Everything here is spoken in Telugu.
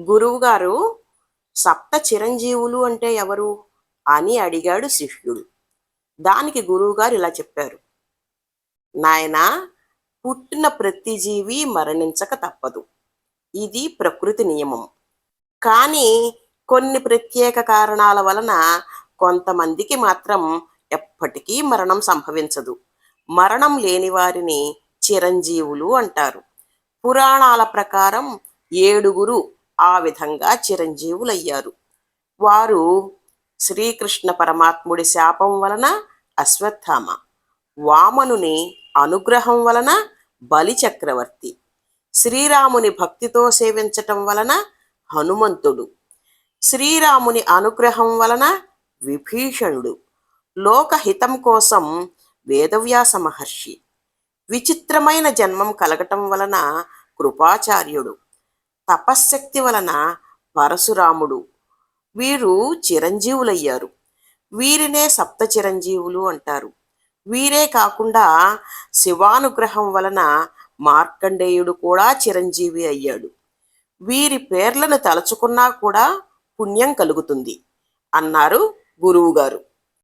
గురువుగారు, సప్త చిరంజీవులు అంటే ఎవరు అని అడిగాడు శిష్యుడు. దానికి గురువుగారు ఇలా చెప్పారు: నాయనా, పుట్టిన ప్రతి జీవి మరణించక తప్పదు. ఇది ప్రకృతి నియమం. కానీ కొన్ని ప్రత్యేక కారణాల వలన కొంతమందికి మాత్రం ఎప్పటికీ మరణం సంభవించదు. మరణం లేని వారిని చిరంజీవులు అంటారు. పురాణాల ప్రకారం 7 ఆ విధంగా చిరంజీవులయ్యారు. వారు శ్రీకృష్ణ పరమాత్ముడి శాపం వలన అశ్వత్థామ, వామనుని అనుగ్రహం వలన బలి చక్రవర్తి, శ్రీరాముని భక్తితో సేవించటం వలన హనుమంతుడు, శ్రీరాముని అనుగ్రహం వలన విభీషణుడు, లోకహితం కోసం వేదవ్యాస మహర్షి, విచిత్రమైన జన్మం కలగటం వలన కృపాచార్యుడు, తపశ్శక్తి వలన పరశురాముడు. వీరు చిరంజీవులయ్యారు. వీరినే సప్త చిరంజీవులు అంటారు. వీరే కాకుండా శివానుగ్రహం వలన మార్కండేయుడు కూడా చిరంజీవి అయ్యాడు. వీరి పేర్లను తలుచుకున్నా కూడా పుణ్యం కలుగుతుంది అన్నారు గురువుగారు.